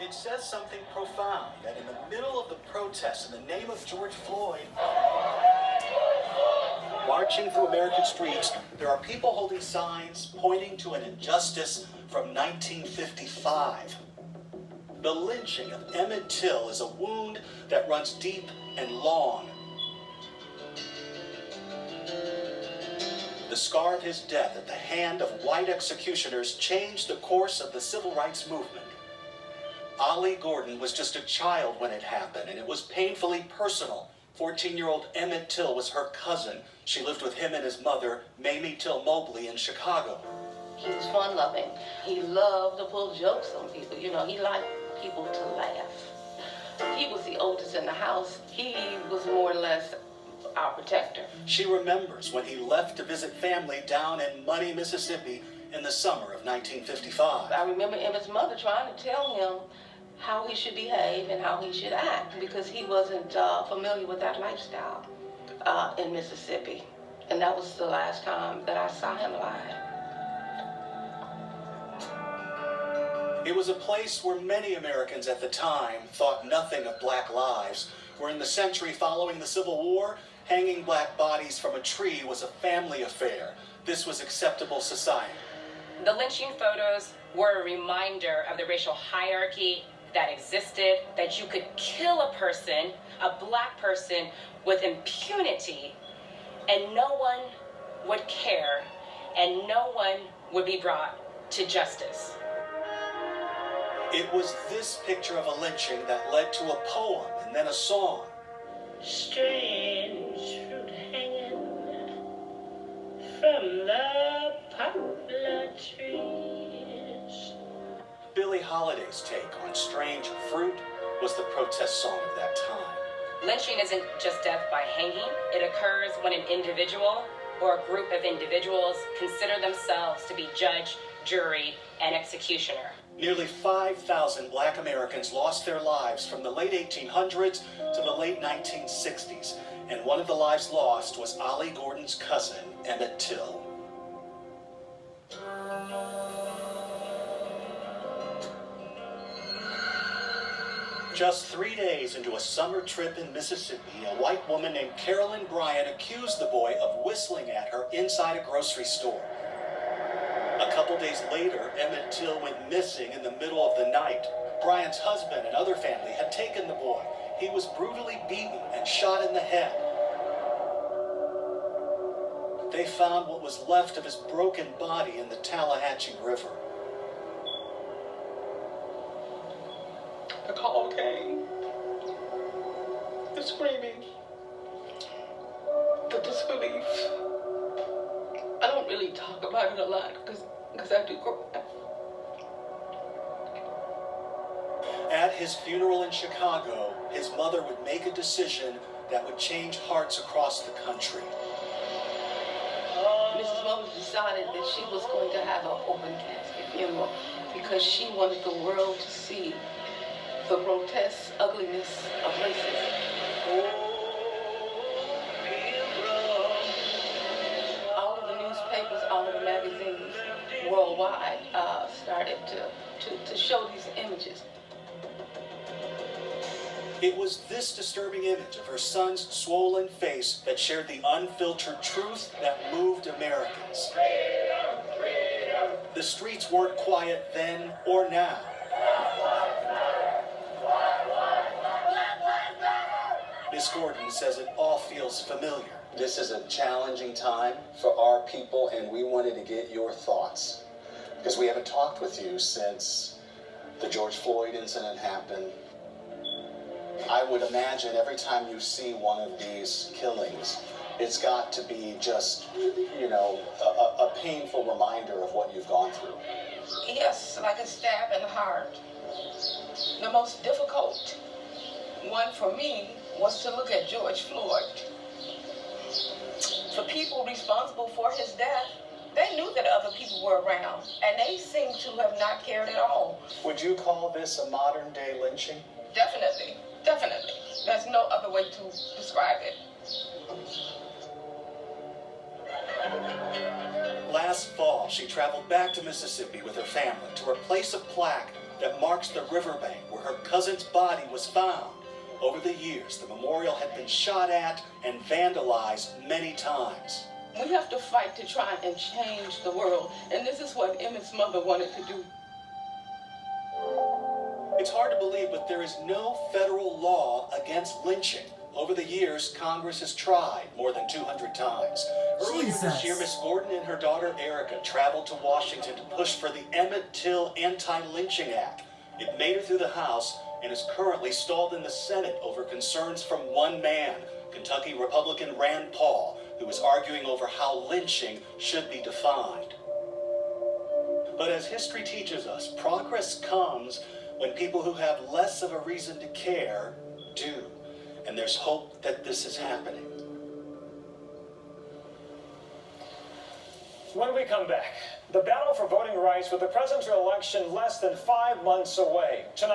It says something profound that in the middle of the protests in the name of George Floyd, marching through American streets, there are people holding signs pointing to an injustice from 1955. The lynching of Emmett Till is a wound that runs deep and long. The scar of his death at the hand of white executioners changed the course of the civil rights movement. Ollie Gordon was just a child when it happened, and it was painfully personal. 14-year-old Emmett Till was her cousin. She lived with him and his mother, Mamie Till Mobley, in Chicago. He was fun-loving. He loved to pull jokes on people. You know, he liked people to laugh. He was the oldest in the house. He was more or less our protector. She remembers when he left to visit family down in Money, Mississippi in the summer of 1955. I remember Emmett's mother trying to tell him how he should behave and how he should act because he wasn't familiar with that lifestyle in Mississippi. And that was the last time that I saw him live. It was a place where many Americans at the time thought nothing of black lives, where in the century following the Civil War, hanging black bodies from a tree was a family affair. This was acceptable society. The lynching photos were a reminder of the racial hierarchy that existed, that you could kill a person, a black person, with impunity, and no one would care, and no one would be brought to justice. It was this picture of a lynching that led to a poem and then a song. Strange fruit hanging from the poplar trees. Billie Holiday's take on Strange Fruit was the protest song of that time. Lynching isn't just death by hanging. It occurs when an individual or a group of individuals consider themselves to be judge, jury, and executioner. Nearly 5,000 black Americans lost their lives from the late 1800s to the late 1960s, and one of the lives lost was Ollie Gordon's cousin, Emmett Till. Just 3 days into a summer trip in Mississippi, a white woman named Carolyn Bryant accused the boy of whistling at her inside a grocery store. A couple days later, Emmett Till went missing in the middle of the night. Bryant's husband and other family had taken the boy. He was brutally beaten and shot in the head. They found what was left of his broken body in the Tallahatchie River. The call came. The screaming. The disbelief. I don't really talk about it a lot because I do cry. At his funeral in Chicago, his mother would make a decision that would change hearts across the country. Mrs. Mobley decided that she was going to have an open casket funeral because she wanted the world to see the grotesque ugliness of racism. All of the newspapers, all of the magazines worldwide started to show these images. It was this disturbing image of her son's swollen face that shared the unfiltered truth that moved Americans. The streets weren't quiet then or now. Miss Gordon says it all feels familiar. This is a challenging time for our people, and we wanted to get your thoughts, because we haven't talked with you since the George Floyd incident happened. I would imagine every time you see one of these killings, it's got to be just, a painful reminder of what you've gone through. Yes, like a stab in the heart. The most difficult one for me was to look at George Floyd. The people responsible for his death, they knew that other people were around, and they seemed to have not cared at all. Would you call this a modern-day lynching? Definitely. Definitely. There's no other way to describe it. Last fall, she traveled back to Mississippi with her family to replace a plaque that marks the riverbank where her cousin's body was found. Over the years, the memorial had been shot at and vandalized many times. We have to fight to try and change the world, and this is what Emmett's mother wanted to do. It's hard to believe, but there is no federal law against lynching. Over the years, Congress has tried more than 200 times. Earlier this year, Miss Gordon and her daughter Erica traveled to Washington to push for the Emmett Till Anti-Lynching Act. It made it through the House and is currently stalled in the Senate over concerns from one man, Kentucky Republican Rand Paul, who is arguing over how lynching should be defined. But as history teaches us, progress comes when people who have less of a reason to care do. And there's hope that this is happening. When we come back, the battle for voting rights with the presidential election less than 5 months away. Tonight.